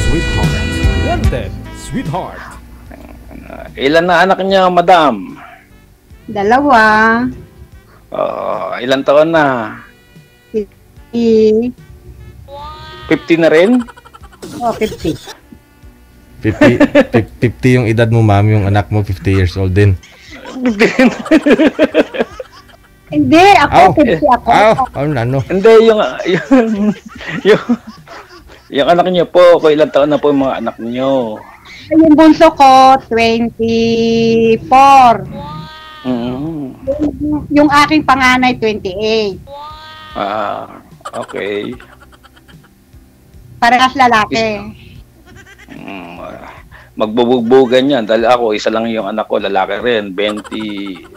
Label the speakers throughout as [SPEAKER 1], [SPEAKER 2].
[SPEAKER 1] Sweetheart. Wanted, sweetheart.
[SPEAKER 2] Ilan na anak niya, madam?
[SPEAKER 3] 2.
[SPEAKER 2] Ilan taon na?
[SPEAKER 3] 50.
[SPEAKER 2] 50 na rin?
[SPEAKER 3] 50.
[SPEAKER 4] 50 yung edad mo, ma'am. Yung anak mo, 50 years old din.
[SPEAKER 3] Hindi, ako 50 ako.
[SPEAKER 4] Ano?
[SPEAKER 2] Hindi, yung anak niyo po, kung ilang taon na po yung mga anak niyo?
[SPEAKER 3] Yung bunso ko, 24. Yung aking panganay, 28.
[SPEAKER 2] Okay.
[SPEAKER 3] Parehas lalaki.
[SPEAKER 2] Magbubugbugan yan. Dahil ako, isa lang yung anak ko, lalaki rin, 22.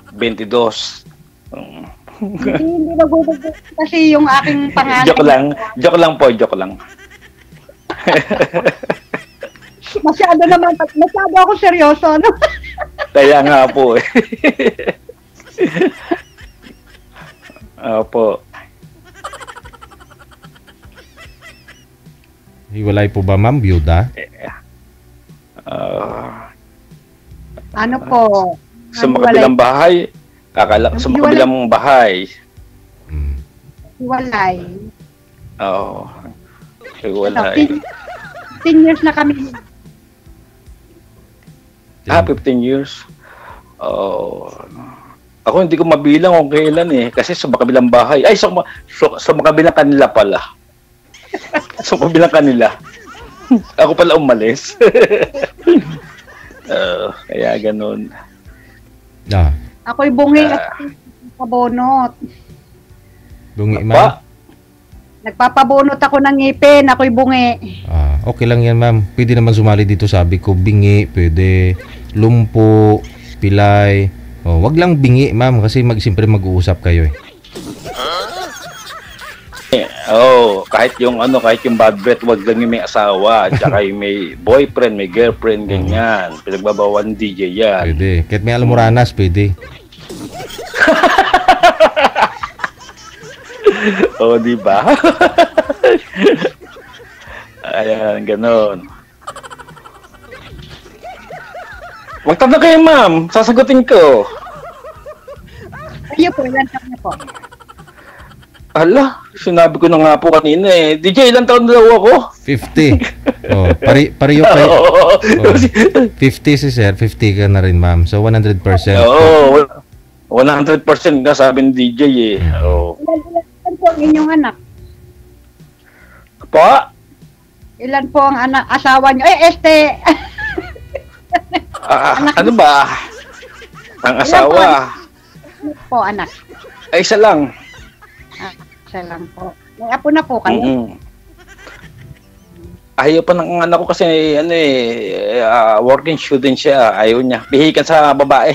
[SPEAKER 3] Hindi nagbubog kasi yung aking panganay.
[SPEAKER 2] Joke lang po.
[SPEAKER 3] Masyado ako seryoso, no?
[SPEAKER 2] Kaya nga po eh. Opo.
[SPEAKER 4] Hiwalay po ba, ma'am? Byuda?
[SPEAKER 3] Ano po?
[SPEAKER 2] Sa makabilang bahay? Sa makabilang bahay?
[SPEAKER 3] Hiwalay.
[SPEAKER 2] Oo. Hiwalay.
[SPEAKER 3] 15 years na kami.
[SPEAKER 2] 15 years? Ako hindi ko mabilang kung kailan eh. Kasi sa makabilang bahay. Ay, sa makabilang kanila pala. Sa makabilang kanila. Ako pala umalis. Kaya ganun.
[SPEAKER 3] Ako'y bungi at pabonot.
[SPEAKER 4] Bungi, ma'am?
[SPEAKER 3] Nagpapabunot ako ng ngipin. Ako'y bungi.
[SPEAKER 4] Okay lang yan, ma'am. Pwede naman sumali dito, sabi ko. Bingi, pwede. Lumpo, pilay. Wag lang bingi, ma'am. Kasi siyempre mag-uusap kayo eh.
[SPEAKER 2] Kahit yung bad breath, wag lang yung may asawa, tsaka yung may boyfriend, may girlfriend, ganyan. Pinagbabawan DJ yan.
[SPEAKER 4] Pwede. Kahit may almoranas, pwede.
[SPEAKER 2] Di ba? Ayan, ganon. Magtanong kayo, ma'am. Sasagutin ko.
[SPEAKER 3] Ayun po, ilan taon na po?
[SPEAKER 2] Ala, sinabi ko na nga po kanina eh. DJ, ilang taon na daw ako?
[SPEAKER 4] 50. Pareho kayo. 50 si sir, 50 ka na rin, ma'am. So, 100%.
[SPEAKER 2] 100% nga sabi ni DJ eh.
[SPEAKER 3] Ilan po ang inyong anak?
[SPEAKER 2] Po?
[SPEAKER 3] Ilan po ang asawa nyo?
[SPEAKER 2] Ano ba? Ang asawa?
[SPEAKER 3] Ilan po anak?
[SPEAKER 2] Ay, isa lang.
[SPEAKER 3] Isa lang po. May apo na po kayo?
[SPEAKER 2] Ayaw pa ng anak ko kasi working student siya. Ayaw niya. Pihikan sa babae.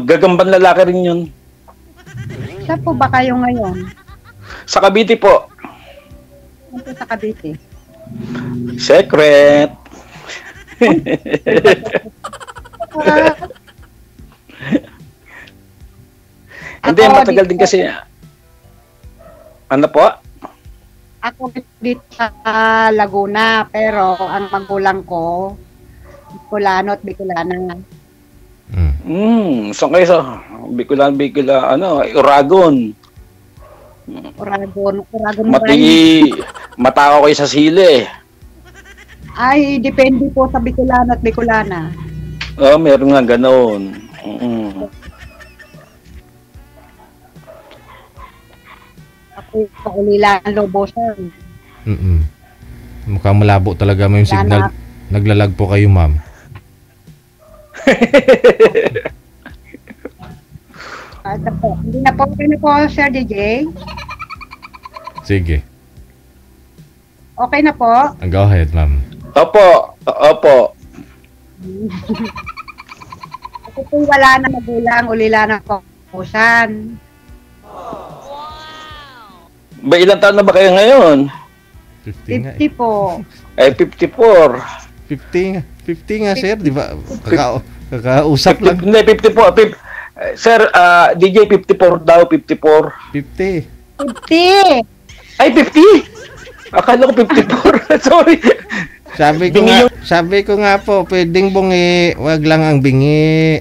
[SPEAKER 2] Gagamban lalaki rin yun.
[SPEAKER 3] Saan po ba kayo ngayon?
[SPEAKER 2] Sa Cavite po.
[SPEAKER 3] Saan po sa Cavite?
[SPEAKER 2] Secret. Hindi, matagal din kasi. Ano po?
[SPEAKER 3] Ako dito sa Laguna, pero ang magulang ko, Bicolano at Bicolana.
[SPEAKER 2] Saan kayo sa Bicolano, Uragon.
[SPEAKER 3] Uragon
[SPEAKER 2] Matakaw kayo sa sili.
[SPEAKER 3] Ay, depende po sa Bicolano at Bicolana.
[SPEAKER 2] Meron nga ganoon.
[SPEAKER 3] Ako sa Ulilan, Lobosan.
[SPEAKER 4] Mukhang malabo talaga mo yung signal. Naglalag po kayo, ma'am.
[SPEAKER 3] Hindi na po Sir DJ.
[SPEAKER 4] Sige.
[SPEAKER 3] Okay na po?
[SPEAKER 4] Go ahead, ma'am.
[SPEAKER 2] Opo.
[SPEAKER 3] Ako po wala na magulang, ulila na po. Pusan.
[SPEAKER 2] Ba, ilang taon na ba kayo ngayon?
[SPEAKER 4] 50
[SPEAKER 3] po.
[SPEAKER 2] Ay, 54.
[SPEAKER 4] 50 nga, sir. Di ba? Kakausap lang.
[SPEAKER 2] Hindi, 54. Sir, DJ 54 daw, 54.
[SPEAKER 4] 50.
[SPEAKER 3] 50.
[SPEAKER 2] Ay, 50? Akala ko 54. Sorry.
[SPEAKER 4] Sabi ko nga po, pwedeng bungi, wag lang ang bingi.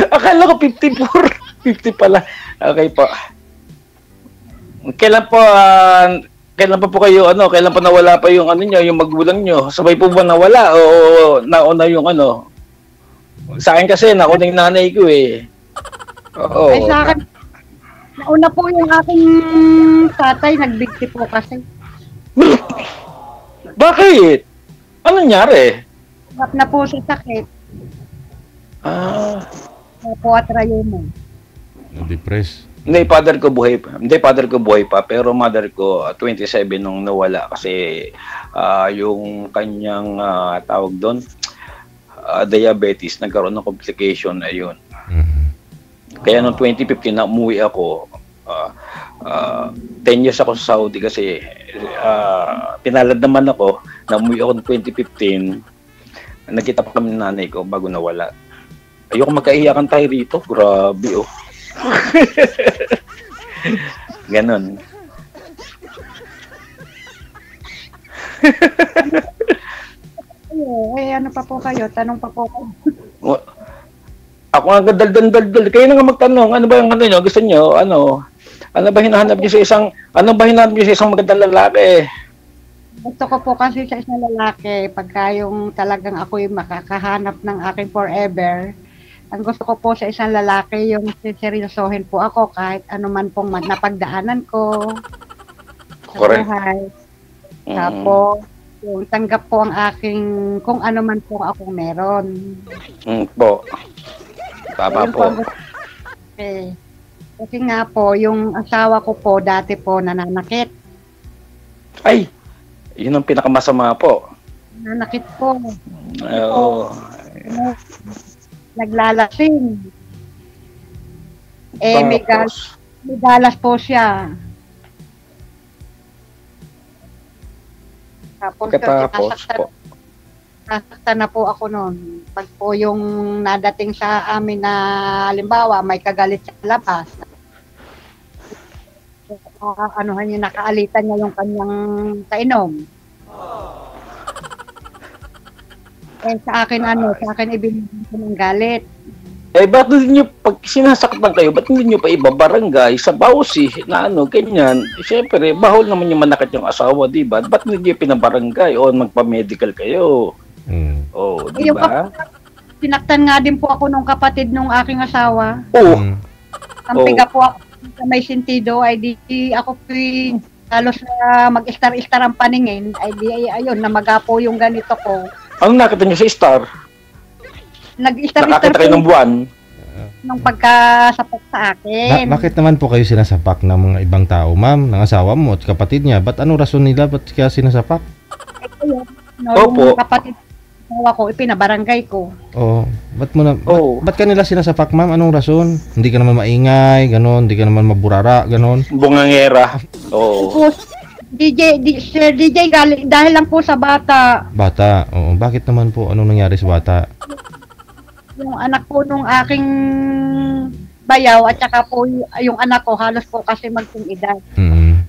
[SPEAKER 2] Akala ko 54. 50 pala. Okay po. Kailan pa po kayo kailan pa nawala pa yung niyo, yung magulang niyo? Sabay po ba nawala o nauna yung Sa akin kasi nauna yung nanay ko eh. Oo.
[SPEAKER 3] Ay, sa akin, nauna po yung aking tatay, nagbigti po kasi.
[SPEAKER 2] Bakit? Ano nangyari?
[SPEAKER 3] Hirap na po sa sakit. Po at rayumo.
[SPEAKER 4] Na-depress.
[SPEAKER 2] Hindi, father ko buhay pa. Pero mother ko, 27 nung nawala. Kasi yung kanyang tawag doon, diabetes, nagkaroon ng complication. Ayun. Kaya noong 2015 na umuwi ako, 10 years ako sa Saudi kasi pinalad naman ako na umuwi ako noong 2015. Nakita pa kami ng nanay ko bago nawala. Ayoko magkaiyakan tayo rito. Grabe oh. Ganon.
[SPEAKER 3] Ano pa po kayo? Tanong pa po kayo.
[SPEAKER 2] Ako nga daldal. Kayo na nga magtanong, ano ba yung nyo? Gusto nyo, ano ba hinahanap nyo sa isang magandang lalaki?
[SPEAKER 3] Gusto ko po kasi sa isang lalaki, pagka yung talagang ako'y makakahanap ng aking forever, ang gusto ko po sa isang lalaki, yung seryosohin po ako kahit ano man pong napagdaanan ko sa buhay. Tapos, yung tanggap po ang aking, kung ano man po akong meron.
[SPEAKER 2] Po. Tama po.
[SPEAKER 3] Okay. Kasi nga po, yung asawa ko po, dati po nananakit.
[SPEAKER 2] Ay! Yun ang pinakamasama po.
[SPEAKER 3] Nananakit po.
[SPEAKER 2] Oo.
[SPEAKER 3] Naglalasing. May galas po siya. Tapos nasaktan na po ako noon. Pag po yung nadating sa amin na halimbawa may kagalit sa labas. Nakaalitan niya yung kanyang kainom. Sa akin ibinigay ko ng galit.
[SPEAKER 2] Ba't hindi nyo, pag sinasaktan kayo, ba't hindi nyo pa ibabarangay sa bawsi na ganyan? Siyempre, bahol naman yung manakit yung asawa, di ba? Ba't hindi nyo pinabarangay o magpa-medical kayo? Di ba?
[SPEAKER 3] Sinaktan nga din po ako nung kapatid nung aking asawa. Kampiga po ako sa may sentido, ay di ako po halos na mag-star-star ang paningin, ayun, namaga po yung ganito ko.
[SPEAKER 2] Anong nakita nyo sa star?
[SPEAKER 3] Nag-star-star
[SPEAKER 2] nakakita kayo ng buwan?
[SPEAKER 3] Nung pagkasapak sa akin.
[SPEAKER 4] Bakit naman po kayo sinasapak ng mga ibang tao, ma'am? Ng asawa mo at kapatid niya? Ba't anong rason nila? Ba't kaya sinasapak?
[SPEAKER 2] Opo.
[SPEAKER 3] Yung kapatid ko, ipinabarangay ko.
[SPEAKER 4] Ba't kanila sinasapak, ma'am? Anong rason? Hindi ka naman maingay, ganon. Hindi ka naman maburara, ganon.
[SPEAKER 2] Bungangera. Oo.
[SPEAKER 3] Sir DJ, dahil lang po sa bata.
[SPEAKER 4] Bata? Oo. Bakit naman po? Anong nangyari sa bata?
[SPEAKER 3] Yung anak po nung aking bayaw at saka po yung anak ko halos po kasi magting edad. Yung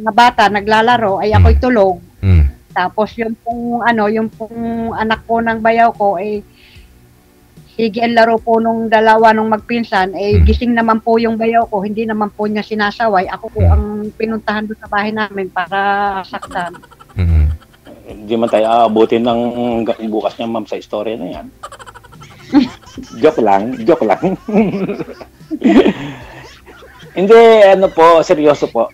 [SPEAKER 3] mga bata naglalaro ay ako'y tulog. Tapos yung pong anak po ng bayaw ko ay sige ang laro po nung dalawa nung magpinsan gising naman po yung bayaw ko, hindi naman po niya sinasaway. Ako po ang pinuntahan doon sa bahay namin para saktan.
[SPEAKER 2] Hindi man tayo aabutin ng bukas niya, ma'am, sa istorya na yan. Joke lang. Hindi, seryoso po.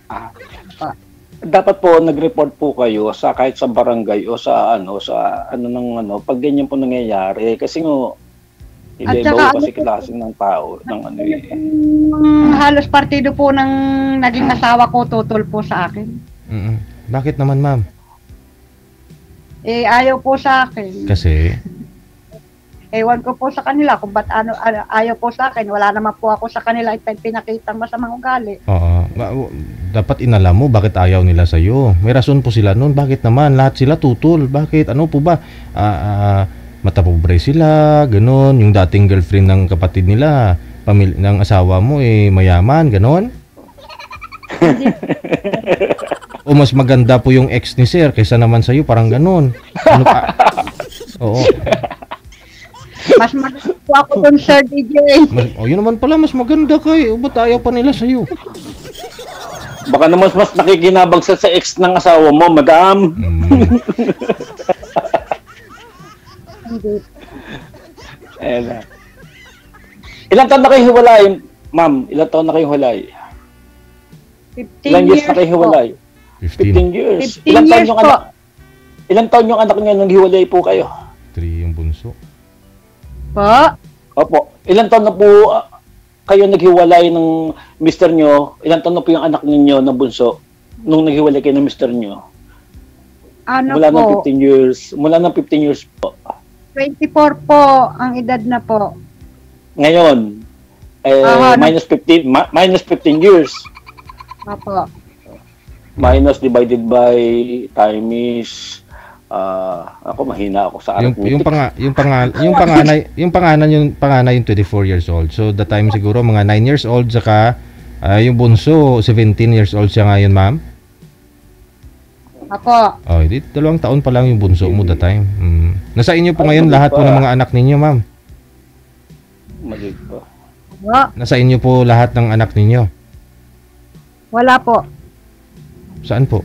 [SPEAKER 2] Dapat po nag-report po kayo sa kahit sa barangay o sa pag ganyan po nangyayari kasi iba kasi klase ng tao
[SPEAKER 3] halos partido po ng naging asawa ko tutol po sa akin.
[SPEAKER 4] Bakit naman, ma'am?
[SPEAKER 3] Ayaw po sa akin.
[SPEAKER 4] Kasi?
[SPEAKER 3] Ewan ko po sa kanila kung ba't ayaw po sa akin. Wala naman po ako sa kanila pinakitang masamang ugali.
[SPEAKER 4] Oo. Dapat inalam mo bakit ayaw nila sa'yo. May rason po sila nun. Bakit naman? Lahat sila tutol. Bakit? Ano po ba? Matapobre sila, ganun. Yung dating girlfriend ng kapatid nila, ng asawa mo mayaman, ganon? O mas maganda po yung ex ni sir kaysa naman sa'yo, parang ganon. Ano pa? Oo.
[SPEAKER 3] Mas maganda po ako dun, Sir DJ.
[SPEAKER 4] Yun naman pala, mas maganda kayo. Ba't ayaw pa nila sa'yo?
[SPEAKER 2] Baka naman mas nakikinabang sa ex ng asawa mo, madam.
[SPEAKER 3] Hindi.
[SPEAKER 2] Ayan na. Ilang taon na kayo hiwalay, ma'am? Ilang taon na kayo hiwalay?
[SPEAKER 3] 15
[SPEAKER 2] Ilang years
[SPEAKER 3] years
[SPEAKER 2] na kayo
[SPEAKER 3] po.
[SPEAKER 2] hiwalay?
[SPEAKER 4] 15.
[SPEAKER 2] 15 years.
[SPEAKER 3] 15
[SPEAKER 2] Ilang taon
[SPEAKER 3] years
[SPEAKER 2] yung
[SPEAKER 3] po.
[SPEAKER 2] anak? Ilang taon yung anak niyo nung hiwalay po kayo?
[SPEAKER 4] 3 yung bunso.
[SPEAKER 3] Po.
[SPEAKER 2] Opo. Ilang taon na po kayo naghiwalay ng mister nyo? Ilang taon na po yung anak ninyo na bunso nung naghiwalay kayo ng mister nyo?
[SPEAKER 3] Ano
[SPEAKER 2] Mula ng
[SPEAKER 3] po?
[SPEAKER 2] 15 years. Mula ng 15 years po.
[SPEAKER 3] 24 po ang edad na po.
[SPEAKER 2] Ngayon, minus 15 years.
[SPEAKER 3] Opo.
[SPEAKER 2] Minus divided by time is ako mahina ako sa
[SPEAKER 4] Yung
[SPEAKER 2] arithmetic.
[SPEAKER 4] yung panganay yung 24 years old. So the time siguro mga 9 years old saka yung bunso 17 years old siya ngayon, ma'am.
[SPEAKER 3] Opo.
[SPEAKER 4] Oh, hindi 2 taon pa lang yung bunso mo the time. Nasa inyo po ngayon lahat po ng mga anak ninyo, ma'am.
[SPEAKER 2] Maliit pa.
[SPEAKER 3] Opo.
[SPEAKER 4] Nasa inyo po lahat ng anak ninyo.
[SPEAKER 3] Wala po.
[SPEAKER 4] Saan po?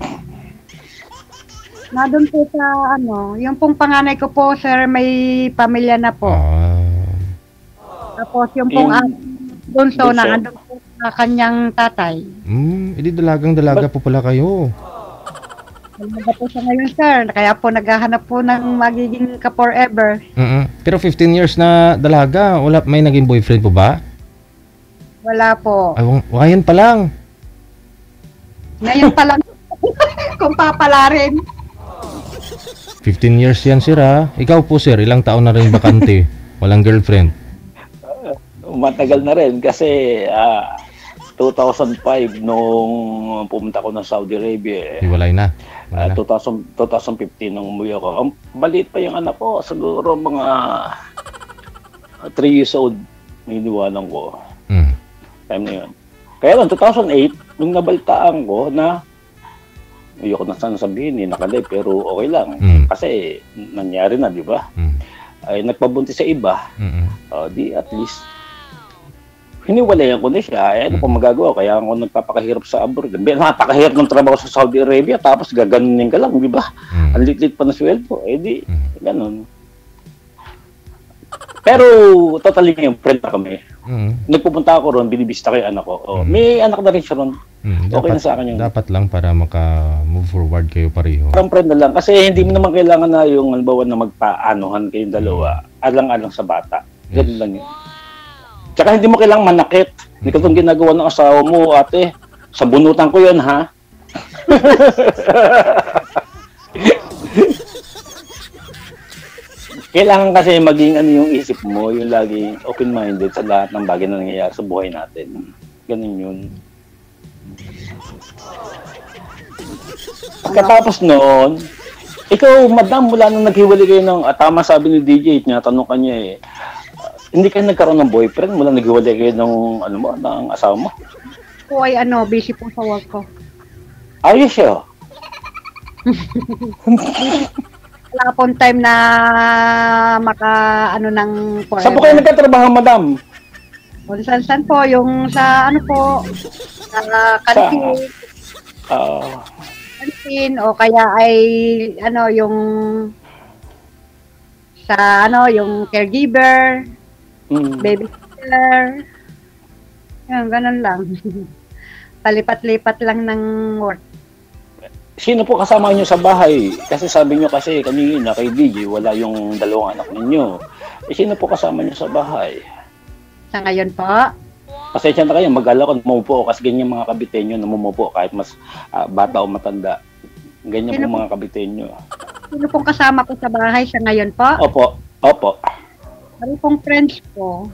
[SPEAKER 3] Nandun po sa yung pong panganay ko po, sir, may pamilya na po. Tapos yung pong bunso
[SPEAKER 2] bunso.
[SPEAKER 3] na andun po sa kanyang tatay.
[SPEAKER 4] Hindi dalaga po pala kayo.
[SPEAKER 3] Talaga po siya ngayon, sir. Kaya po naghahanap po ng magiging ka-forever.
[SPEAKER 4] Pero 15 years na dalaga, may naging boyfriend po ba?
[SPEAKER 3] Wala po.
[SPEAKER 4] Ay, ngayon pa lang.
[SPEAKER 3] Ngayon pa lang kung papalarin.
[SPEAKER 4] 15 years yan, sir, ha? Ikaw po, sir, ilang taon na rin bakante? Walang girlfriend?
[SPEAKER 2] Matagal na rin kasi 2005 nung pumunta ko ng Saudi Arabia.
[SPEAKER 4] Hiwalay na.
[SPEAKER 2] 2015 nung umuwi ako. Maliit pa yung anak ko, siguro mga 3 years old niniwanan ko. Time na yun. Kaya lang, 2008, nung nabalitaan ko na ayoko na sana sabihin, nakalive, pero okay lang. Kasi nangyari na, di ba? Ay nagpabuntis sa iba. Di at least hiniwalayan ko na siya. Ano pa magagawa? Kaya ako nagpapakahirap sa abroad. Napakahirap ng trabaho sa Saudi Arabia, tapos gaganunin ka lang, di ba? Ang lit-lit pa na sweldo. Di, ganun. Pero totally ngayon, friend na kami. Nagpupunta ako ron, binibista ko yung anak ko. May anak na rin siya ron. Okay na sa akin yung...
[SPEAKER 4] Dapat lang para maka-move forward kayo pareho.
[SPEAKER 2] Parang friend na lang. Kasi hindi mo naman kailangan na yung halimbawa na magpaanohan kayong dalawa. Alang-alang sa bata. Ganun lang yun. Tsaka hindi mo kailangang manakit. Hindi ka itong ginagawa ng asawa mo, ate. Sa bunutan ko yun, ha? Kailangan kasi maging yung isip mo, yung laging open-minded sa lahat ng bagay na nangyayari sa buhay natin. Ganun yun. Pagkatapos noon, ikaw, madam, mula nung naghiwalay kayo ng, tama sabi ni DJ, tinatanong ka niya hindi kayo nagkaroon ng boyfriend mula naghiwalay kayo ng, ng asawa mo?
[SPEAKER 3] Po ay busy po sa work ko.
[SPEAKER 2] Ayos siya.
[SPEAKER 3] Wala pong time na ng forever.
[SPEAKER 2] Saan po kayo nagkatrabaho, madam?
[SPEAKER 3] Kung saan po, yung sa sa kantin. Kantin, o kaya ay yung sa yung caregiver, babysitter. Yan, ganun lang. Palipat-lipat lang ng work.
[SPEAKER 2] Sino po kasama niyo sa bahay? Kasi sabi niyo kasi kanina kay DJ wala yung dalawang anak ninyo. Sino po kasama niyo sa bahay?
[SPEAKER 3] Sa ngayon po?
[SPEAKER 2] Pasensya na kayo, mag-alala ko, namumupo kasi ganyan mga kabitenyo, namumupo kahit mas bata o matanda. Ganyan po mga kabitenyo.
[SPEAKER 3] Sino pong kasama ko sa bahay sa ngayon po?
[SPEAKER 2] Opo.
[SPEAKER 3] Ano pong friends ko?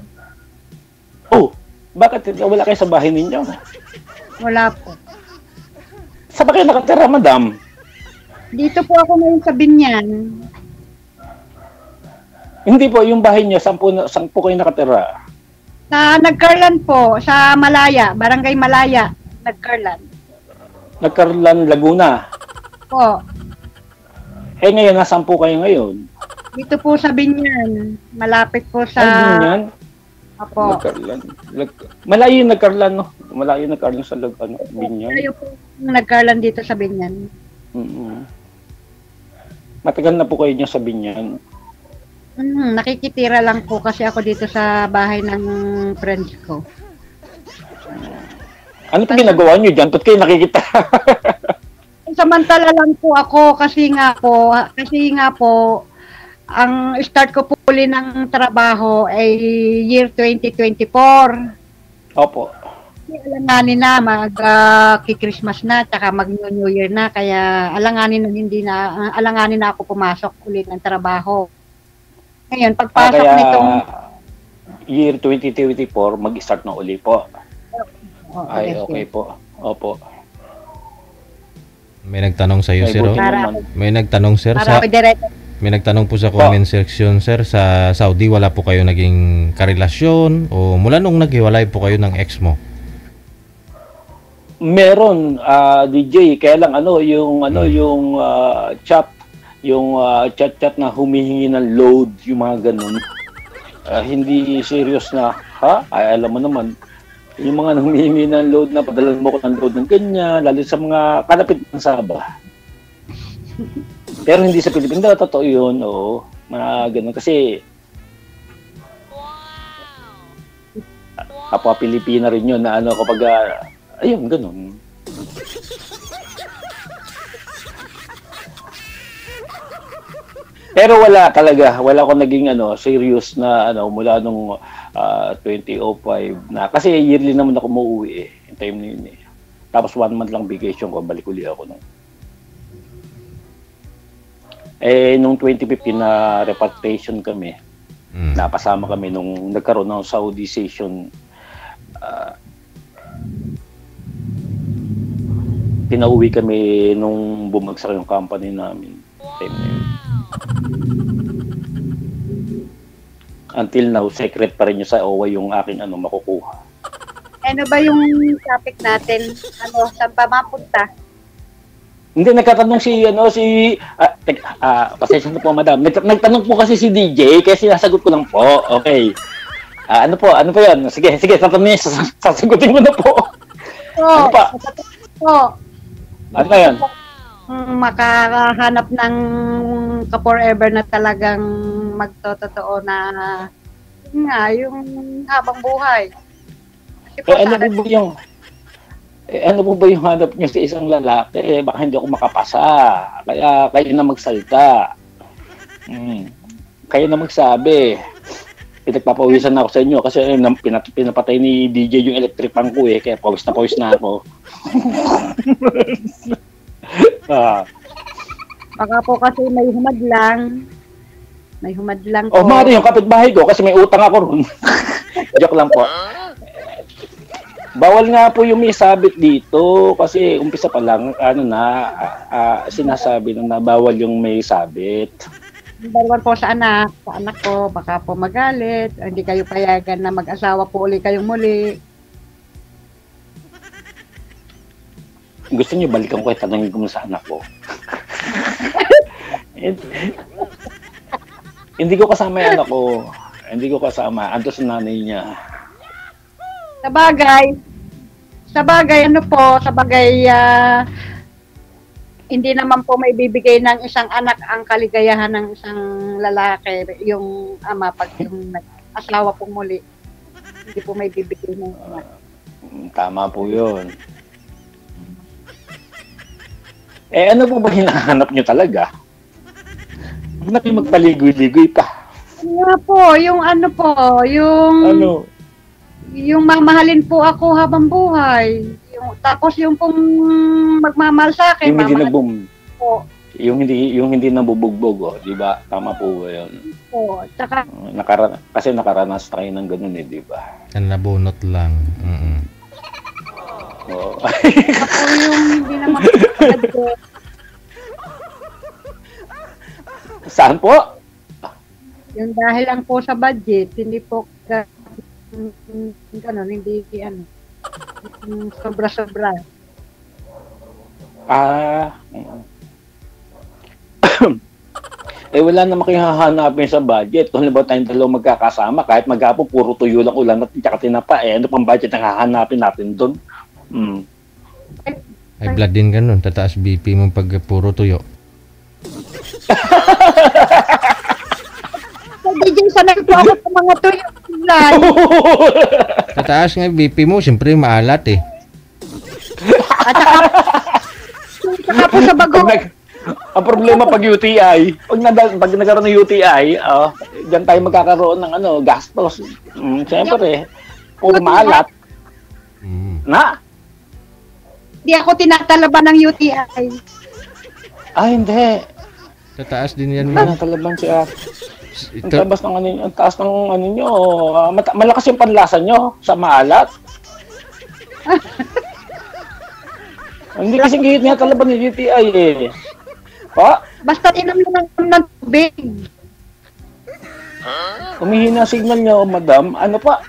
[SPEAKER 2] Oh, bakit wala kayo sa bahay ninyo?
[SPEAKER 3] Wala po.
[SPEAKER 2] Saan ba kayo nakatira, madam?
[SPEAKER 3] Dito po ako ngayon sa Binyan.
[SPEAKER 2] Hindi po, yung bahay niyo, saan po kayo nakatira?
[SPEAKER 3] Nagkarlan po sa Malaya, Barangay Malaya, nagkarlan.
[SPEAKER 2] Nagkarlan, Laguna.
[SPEAKER 3] Po,
[SPEAKER 2] Eh ngayon, nasaan po kayo ngayon?
[SPEAKER 3] dito po sa Binyan, malapit po
[SPEAKER 2] Ay,
[SPEAKER 3] sa...
[SPEAKER 2] Binyan?
[SPEAKER 3] Apo.
[SPEAKER 2] Nagkarlan. Malayo yung nagkarlan, no? Malayo yung nagkarlan sa Binyan.
[SPEAKER 3] Kayo po nagkarlan dito sa Binyan.
[SPEAKER 2] Mm-mm. Matagal na po kayo niya sa Binyan.
[SPEAKER 3] Nakikitira lang po kasi ako dito sa bahay ng friends ko.
[SPEAKER 2] Ano po ginagawa niyo dyan? Ba't kayo nakikita?
[SPEAKER 3] Samantala lang po ako kasi nga po ang start ko po uli ng trabaho ay year 2024.
[SPEAKER 2] Opo.
[SPEAKER 3] Alanganin na mag-Christmas na tsaka mag-New Year na kaya alanganin na ako pumasok uli ng trabaho. Ngayon pagpasok
[SPEAKER 2] Kaya
[SPEAKER 3] nitong
[SPEAKER 2] year 2024 mag-start na uli po. Ay,
[SPEAKER 3] yes,
[SPEAKER 2] okay
[SPEAKER 3] yes.
[SPEAKER 2] po. Opo.
[SPEAKER 4] May nagtanong sa iyo,
[SPEAKER 2] Ay,
[SPEAKER 4] sir.
[SPEAKER 2] buti
[SPEAKER 4] Oh.
[SPEAKER 2] naman.
[SPEAKER 4] May nagtanong, sir,
[SPEAKER 3] Para ako diretso.
[SPEAKER 4] may nagtanong po sa comment section, sir, sa Saudi wala po kayo naging karelasyon o mula nung naghiwalay po kayo ng ex mo?
[SPEAKER 2] Meron, DJ, kaya lang yung chat, yung chat na humihingi ng load, yung mga ganun. Hindi serious na, ay, alam mo naman, yung mga humihingi ng load na padalan mo ko ng load ng ganyan, lalo sa mga kalapit ng Sabah. Pero hindi sa Pilipinas, totoo yun, oo. Mga ganun. Kasi, kapwa Pilipina rin yun na kapag, ayun, ganun. Pero wala talaga, wala akong naging serious na mula nung 2005 na. Kasi yearly naman ako umuwi yung time na yun eh. Tapos 1 month lang vacation ko, balik uli ako nun. Nung 2015 na repatriation kami, napasama kami nung nagkaroon ng Saudization. Pinauwi kami nung bumagsak yung company namin. Time na yun. Until now, secret pa rin yung sa OWA yung aking makukuha.
[SPEAKER 3] Ano ba yung topic natin? Saan pa mapunta?
[SPEAKER 2] Hindi, nagtatanong pasensya na po, madam. Nagtanong po kasi si DJ, kaya sinasagot ko lang po. Okay. Ano po yan? Sige, sasagutin mo na po. Ano pa? Ano pa yan?
[SPEAKER 3] Makahanap ng ka-forever na talagang magtotoo na yung habang buhay.
[SPEAKER 2] Ano po ba yung hanap niyo sa isang lalaki? Baka hindi ako makapasa. Kaya kayo na magsalita. Kayo na magsabi. Pinagpapawisan na ako sa inyo kasi pinapatay ni DJ yung electric fan ko kaya pawis na ako.
[SPEAKER 3] Baka po kasi may humadlang. May humadlang
[SPEAKER 2] po. Mari yung kapitbahay ko kasi may utang ako ron. Joke lang po. Bawal nga po yung may sabit dito kasi umpisa pa lang sinasabi na bawal yung may sabit.
[SPEAKER 3] Number 1 po sa anak ko, baka po magalit, hindi kayo payagan na mag-asawa po uli kayong muli.
[SPEAKER 2] Gusto niyo balikan ko tanongin ko sa anak ko. Hindi ko kasama yung anak ko. Hindi ko kasama. Ando sa nanay niya. Sabagay, hindi naman po may bibigay ng isang anak ang kaligayahan ng isang lalaki, yung ama pag yung asawa po muli. Hindi po may bibigay ng anak. Tama po yun. Ano po ba hinahanap nyo talaga? Huwag na kayo magpaligoy-ligoy pa.
[SPEAKER 3] Nga po, yung yung mamahalin po ako habang buhay. Tapos yung pong magmamahal sa akin,
[SPEAKER 2] yung hindi nabubugbog, di ba? Tama po 'yun.
[SPEAKER 3] Oo, tsaka
[SPEAKER 2] kasi nakaranas tayo ng ganun di ba?
[SPEAKER 4] Nabunot lang.
[SPEAKER 2] Oo.
[SPEAKER 3] Ako yung hindi naman
[SPEAKER 2] Saan po?
[SPEAKER 3] Yung dahil lang po sa budget, hindi po Ganun, hindi ano. Sobra-sobra.
[SPEAKER 2] Wala naman kayong hahanapin sa budget. Kung halimbawa tayong dalawa magkakasama, kahit maghapon, puro tuyo lang ulan at tsaka tinapa, ano pang budget ang hahanapin natin doon?
[SPEAKER 4] Ay, blood din ka nun. Tataas BP mo pag puro tuyo.
[SPEAKER 3] So, DJ, sanay po ako sa mga tuyo.
[SPEAKER 4] Tataas nga BP mo, siyempre maalat eh.
[SPEAKER 3] At saka po sa bago.
[SPEAKER 2] Ang problema pag UTI, pag nagkaroon ng UTI, diyan tayo magkakaroon ng gastos. Siyempre, puro maalat. Na?
[SPEAKER 3] Hindi ako tinatalaban ng UTI.
[SPEAKER 2] Hindi.
[SPEAKER 4] Tataas din yan mo.
[SPEAKER 2] Tinatalaban siya. Ang taas ng ano nyo. Malakas yung panlasa nyo sa maalat. Hindi kasi gihit niya talaban ng UTI eh.
[SPEAKER 3] Basta inom lang ng tubig.
[SPEAKER 2] Humihina signal niyo, madam. Ano pa?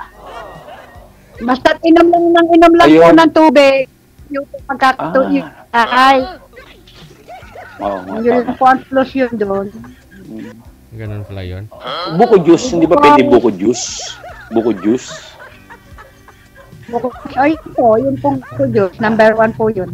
[SPEAKER 3] Basta inom lang po ng tubig. Yung pagkakatuyo. Yun po ang plus yun doon.
[SPEAKER 4] Ganun pala yun.
[SPEAKER 2] Buko juice. Hindi ba pwede buko juice? Buko juice.
[SPEAKER 3] Ay, po. Yun pong buko juice. Number 1 po yun.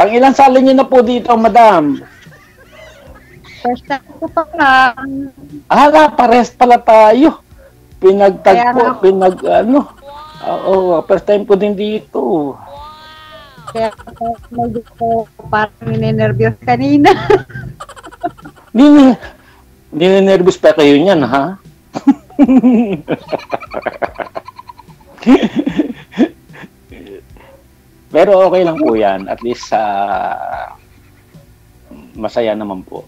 [SPEAKER 2] Ilang salo niyo na po dito, madam?
[SPEAKER 3] First time ko pa lang.
[SPEAKER 2] Pares pala tayo. First time ko din dito.
[SPEAKER 3] Kaya medyo parang ninenervyos kanina.
[SPEAKER 2] Ninenervyos pa kayo niyan, ha? Pero okay lang po yan. At least masaya naman po.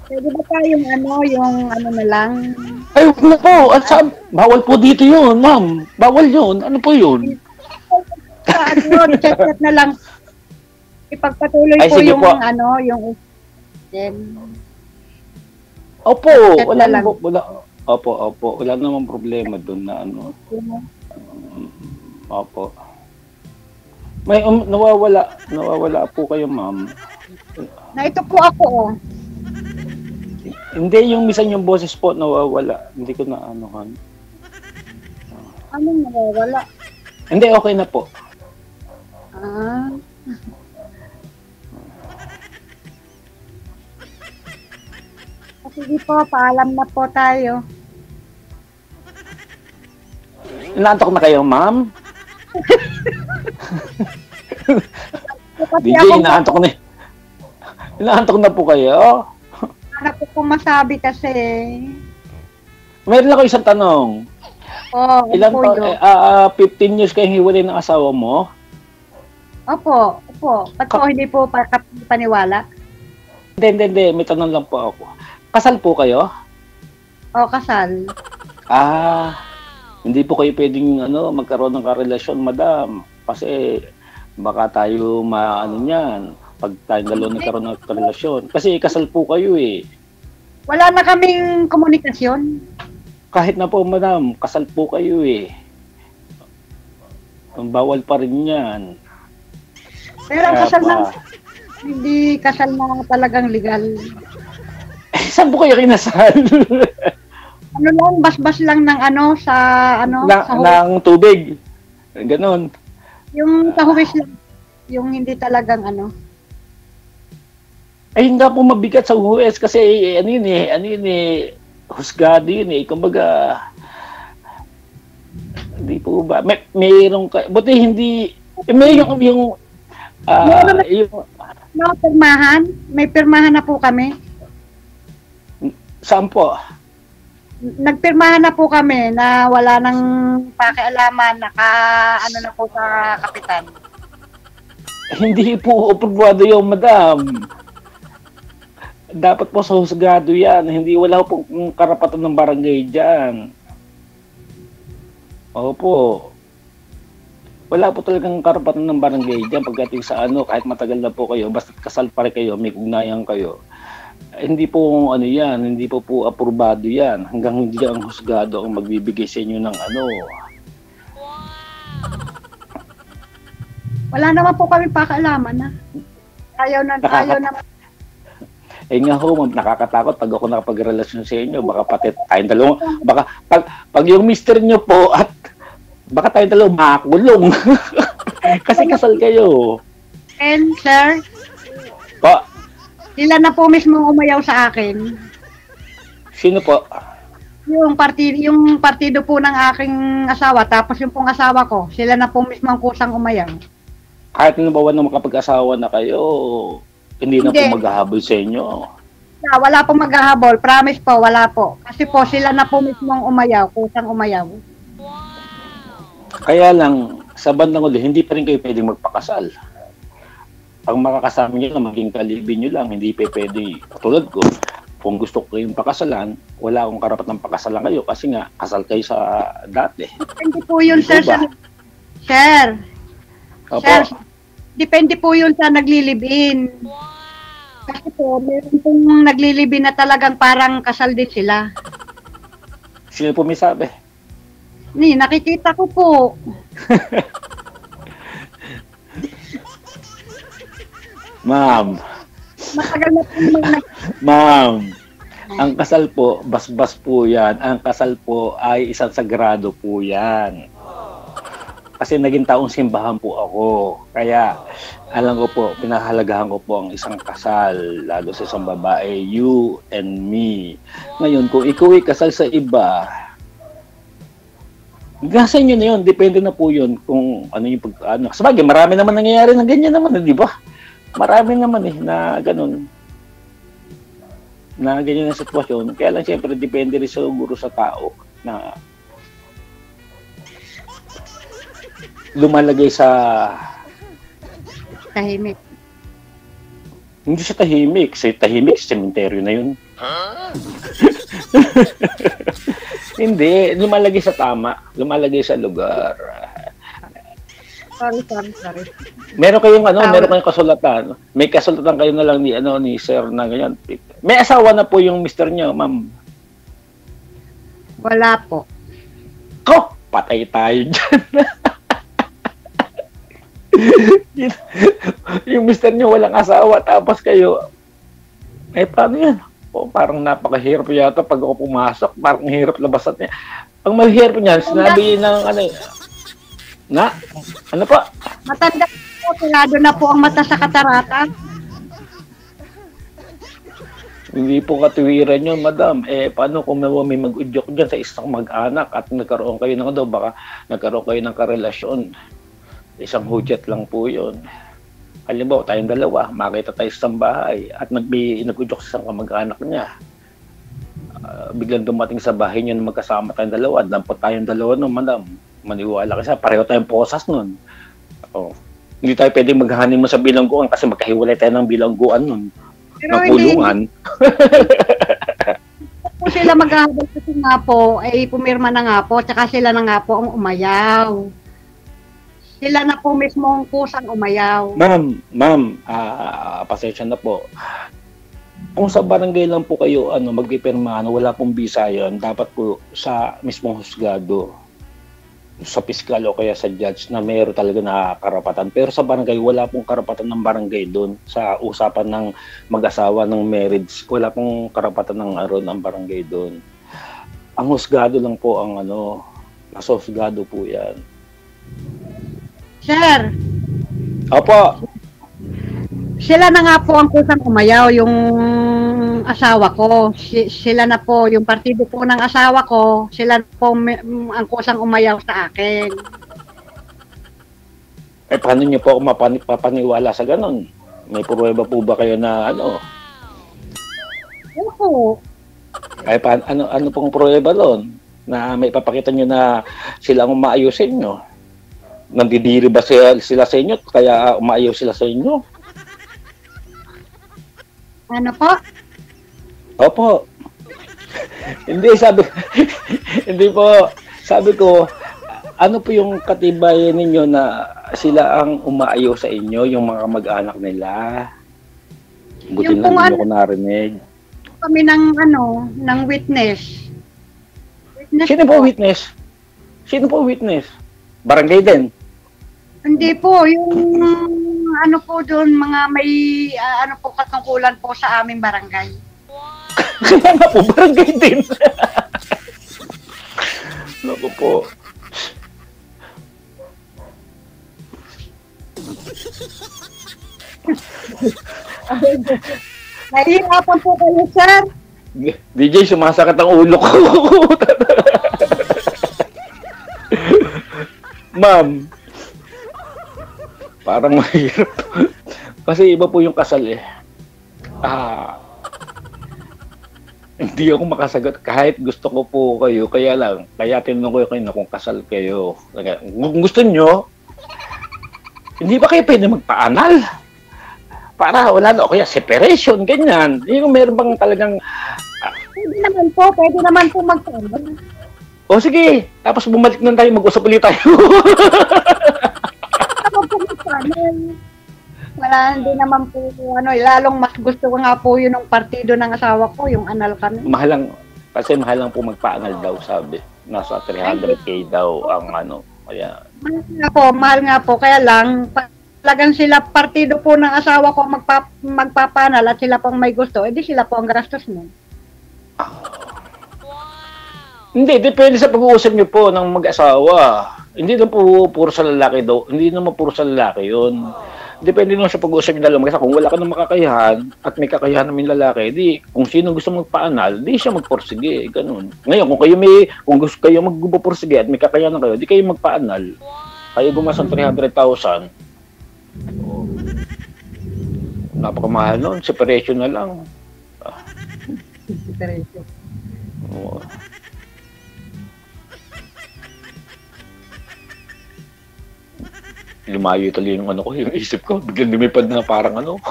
[SPEAKER 3] Pwede ba tayong yung na lang?
[SPEAKER 2] Ay, huwag na po. Bawal po dito yun, ma'am. Bawal yun. Ano po yun?
[SPEAKER 3] Chat na lang. Ipagpatuloy po
[SPEAKER 2] sige
[SPEAKER 3] yung
[SPEAKER 2] po.
[SPEAKER 3] yung
[SPEAKER 2] Opo.
[SPEAKER 3] Chat
[SPEAKER 2] Wala
[SPEAKER 3] na lang.
[SPEAKER 2] Opo. Wala namang problema doon na Opo. May nawawala po kayo, ma'am.
[SPEAKER 3] Na ito po ako,
[SPEAKER 2] Hindi, yung minsan yung boses po nawawala. Hindi ko na anuhan.
[SPEAKER 3] Anong nawawala?
[SPEAKER 2] Hindi, okay na po.
[SPEAKER 3] Sige po, paalam na po tayo.
[SPEAKER 2] Inaantok na kayo, ma'am?
[SPEAKER 3] Kasi
[SPEAKER 2] DJ, inaantok na po kayo?
[SPEAKER 3] Ano po kung masabi kasi.
[SPEAKER 2] Meron ako isang tanong. Ilan
[SPEAKER 3] po yun?
[SPEAKER 2] 15 years kayong hiwalay ng asawa mo?
[SPEAKER 3] Opo. Ba't po hindi po paniwala?
[SPEAKER 2] Hindi. May tanong lang po ako. Kasal po kayo?
[SPEAKER 3] Kasal.
[SPEAKER 2] Hindi po kayo pwedeng magkaroon ng karelasyon, madam. Kasi baka tayo niyan. Pag tayong dalawa nagkaroon ng karelasyon. Kasi kasal po kayo eh.
[SPEAKER 3] Wala na kaming komunikasyon.
[SPEAKER 2] Kahit na po, madam, kasal po kayo eh. Bawal pa rin yan.
[SPEAKER 3] Pero ang kasal na, hindi kasal na talagang legal.
[SPEAKER 2] Saan po kayo kinasal?
[SPEAKER 3] Basbas lang ng sa
[SPEAKER 2] ng tubig. Ganon.
[SPEAKER 3] Yung sa huwis lang. Yung hindi talagang
[SPEAKER 2] Ay, hindi po mabigat sa US kasi husgado yun eh. Kumbaga, hindi po ba? Mayroong buti hindi, mayroong yung
[SPEAKER 3] pirmahan? May pirmahan na po kami.
[SPEAKER 2] Saan po?
[SPEAKER 3] Nagpirmahan na po kami na wala nang pakialaman, na po sa kapitan.
[SPEAKER 2] Hindi po aprobado yung madam. Dapat po sa husgado yan. Wala po karapatan ng barangay dyan. Opo. Wala po talagang karapatan ng barangay dyan pagdating sa ano, kahit matagal na po kayo, basta kasal pa rin kayo, may ugnayan kayo. Hindi po ano yan, hindi po aprobado yan. Hanggang hindi ang husgado ang magbibigay sa inyo ng ano.
[SPEAKER 3] Wala naman po kami pakialaman na. Ayaw na.
[SPEAKER 2] Eh nga ho, ma'am, nakakatakot pag ako nakapagrelasyon sa inyo, baka pati tayong dalawa, baka pag yung mister nyo po at baka tayong dalawa makakulong. Kasi kasal kayo.
[SPEAKER 3] And sir,
[SPEAKER 2] Pa,
[SPEAKER 3] sila na po mismo umayaw sa akin.
[SPEAKER 2] sino po?
[SPEAKER 3] Yung partido po ng aking asawa, tapos yung pong asawa ko, sila na po mismo ang kusang umayaw.
[SPEAKER 2] Kahit nabawa na makapag-asawa na kayo, hindi na po
[SPEAKER 3] Hindi.
[SPEAKER 2] maghahabol sa inyo.
[SPEAKER 3] Wala po maghahabol, promise po, wala po. Kasi po sila na po mismo ang umayaw, kusang umayaw.
[SPEAKER 2] Kaya lang, sa bandang uli, hindi pa rin kayo pwedeng magpakasal. Ang makakasama nyo lang, maging kalibin nyo lang, hindi pa pwede. Tulad ko, kung gusto ko kayong pakasalan, wala akong karapatang pakasalan kayo kasi nga, kasal kayo sa dati.
[SPEAKER 3] Depende po yun,
[SPEAKER 2] Di
[SPEAKER 3] sir.
[SPEAKER 2] po ba?
[SPEAKER 3] Sir,
[SPEAKER 2] Opo.
[SPEAKER 3] sir, depende po yun sa naglilibin. Kasi po, meron pong naglilibin na talagang parang kasal din sila.
[SPEAKER 2] Sino po may sabi?
[SPEAKER 3] Nakikita ko po.
[SPEAKER 2] Ma'am,
[SPEAKER 3] Matagal na po
[SPEAKER 2] ma'am, ang kasal po, basbas po yan. Ang kasal po ay isang sagrado po yan. Kasi naging taong simbahan po ako. Kaya, alam ko po, pinahalagahan ko po ang isang kasal, lalo sa isang babae, you and me. Ngayon, kung ikaw ay kasal sa iba, nasa inyo na yun, depende na po yun kung ano yung ano. Sabagay, marami naman nangyayari ng ganyan naman, di ba? Marami naman na ganun. Na ganyan ang sitwasyon. Kaya lang siyempre, depende rin siguro sa tao na lumalagay sa
[SPEAKER 3] tahimik.
[SPEAKER 2] hindi siya tahimik. Sa tahimik, sa cementerio na yun. Hindi, lumalagay sa tama. Lumalagay sa lugar.
[SPEAKER 3] Sorry.
[SPEAKER 2] Meron kayong kasulatan. May kasulatan kayo na lang ni sir na ganyan. May asawa na po yung mister niyo, ma'am.
[SPEAKER 3] Wala po.
[SPEAKER 2] Ko, patay tayo dyan. Yung mister niyo walang asawa tapos kayo, paano yan? Parang napakahirap yata pag ako pumasok. Parang hirap labasan niya. Ang mahirap niyan, sinabi ng ano po?
[SPEAKER 3] Matanda po, sigurado na po ang mata sa katarata.
[SPEAKER 2] Hindi po katuwiran yun, madam. Paano kung may mag-udyok dyan sa isang mag-anak at nagkaroon kayo baka nagkaroon kayo ng karelasyon. Isang hudyat lang po yun. Halimbawa, tayong dalawa, makita tayo sa isang bahay at nag-udyok sa isang kamag-anak niya. Biglang dumating sa bahay niya na magkasama tayong dalawa, dampot tayong dalawa nun, madam. Maniwala kasi pareho tayong posas nun. Hindi tayo pwedeng maghahanin mo sa bilangguan kasi magkahiwalay tayo ng bilangguan nun.
[SPEAKER 3] Pero
[SPEAKER 2] Ng pulungan.
[SPEAKER 3] po sila maghahabol kasi nga po, ay pumirma na nga po, tsaka sila na nga po ang umayaw. Sila na po mismo ang kusang umayaw.
[SPEAKER 2] Ma'am, pasensya na po. Kung sa barangay lang po kayo magpipirma, wala pong bisa yun, dapat po sa mismong husgado, sa piskal o kaya sa judge na mayroon talaga na karapatan. Pero sa barangay, wala pong karapatan ng barangay doon sa usapan ng mag-asawa ng marriage. Wala pong karapatan ng barangay doon. Ang husgado lang po ang nasa husgado po yan.
[SPEAKER 3] Sir,
[SPEAKER 2] Opo,
[SPEAKER 3] sila na nga po ang kusang umayaw, yung asawa ko. Sila na po, yung partido po ng asawa ko, sila po ang kusang umayaw sa akin.
[SPEAKER 2] paano niyo po ako mapapaniwala sa ganun? May pruweba po ba kayo na
[SPEAKER 3] Opo.
[SPEAKER 2] ano pong pruweba doon? Na may papakita niyo na sila ang umaayusin niyo? Nandidiri ba sila sa inyo kaya umaayaw sila sa inyo?
[SPEAKER 3] Ano po?
[SPEAKER 2] Opo. Hindi, hindi po. Sabi ko, ano po yung katibayan ninyo na sila ang umaayaw sa inyo, yung mga mag-anak nila? Buti
[SPEAKER 3] Yung
[SPEAKER 2] lang
[SPEAKER 3] kung
[SPEAKER 2] hindi ko narinig.
[SPEAKER 3] Kami ng witness.
[SPEAKER 2] Sino po witness? Sino po witness? Barangay din.
[SPEAKER 3] Hindi po, yung ano po doon, mga may ano po katungkulan po sa aming barangay.
[SPEAKER 2] Kaya nga po, barangay din. Naku po.
[SPEAKER 3] Nahihirapan po kayo, sir.
[SPEAKER 2] DJ, sumasakit ang ulo ko. Ma'am, parang mahirap. Kasi iba po yung kasal eh. Hindi ako makasagot kahit gusto ko po kayo. Kaya lang, kaya tinanong ko kayo na kung kasal kayo. Kung gusto nyo, hindi ba kayo pwede magpaanal? Para wala na, o kaya separation, ganyan. Yung meron bang talagang...
[SPEAKER 3] Pwede naman po magpaanal.
[SPEAKER 2] O sige, tapos bumalik na tayo, mag-usap ulit tayo.
[SPEAKER 3] Wala, hindi naman po, lalong mas gusto ko nga po yun ng partido ng asawa ko, yung anal kami.
[SPEAKER 2] Mahal lang po magpaangal daw, sabi. Nasa 300k daw ang ano. Kaya...
[SPEAKER 3] Mahal nga po, kaya lang, talagang sila, partido po ng asawa ko magpapanal at sila pong may gusto, edi sila po ang gastos nun.
[SPEAKER 2] Hindi, depende sa pag-uusap niyo po ng mag-asawa. Hindi naman po puro sa lalaki daw. Hindi naman puro sa lalaki yun. Depende naman sa pag-uusap niyo dalawa. Kasi kung wala ka ng makakayahan at may kakayahan namin lalaki, di kung sino gusto magpaanal, di siya magporsige. Ganun. Ngayon, kung gusto kayo magporsige at may kakayahan kayo, di kayo magpaanal. Kayo gumasang 300,000. Napakamahal nun. Separation na lang.
[SPEAKER 3] Separation.
[SPEAKER 2] Oo. Lumayo tuloy yung ano ko, yung isip ko. Biglang lumipad na parang ano.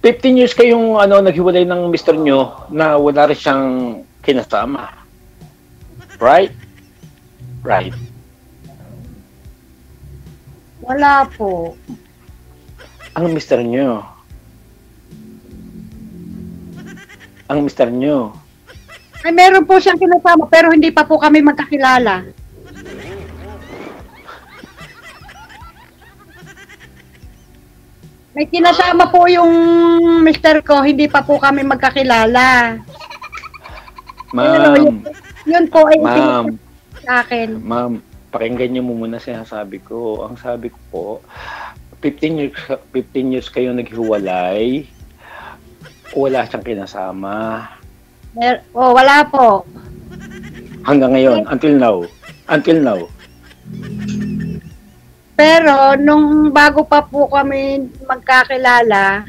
[SPEAKER 2] $15 kayong naghiwalay ng mister nyo na wala rin siyang kinasama. Right? Right.
[SPEAKER 3] Wala po.
[SPEAKER 2] Ang mister nyo.
[SPEAKER 3] Ay, meron po siyang kinasama, pero hindi pa po kami magkakilala. May kinasama po yung mister ko, hindi pa po kami magkakilala.
[SPEAKER 2] Ma'am,
[SPEAKER 3] Yun po ay
[SPEAKER 2] ma'am,
[SPEAKER 3] sa akin.
[SPEAKER 2] ma'am, pakinggan niyo mo muna sinasabi ko. Ang sabi ko po, 15 years kayo naghiwalay, wala siyang kinasama.
[SPEAKER 3] Wala po.
[SPEAKER 2] Hanggang ngayon, until now.
[SPEAKER 3] Pero nung bago pa po kami magkakilala,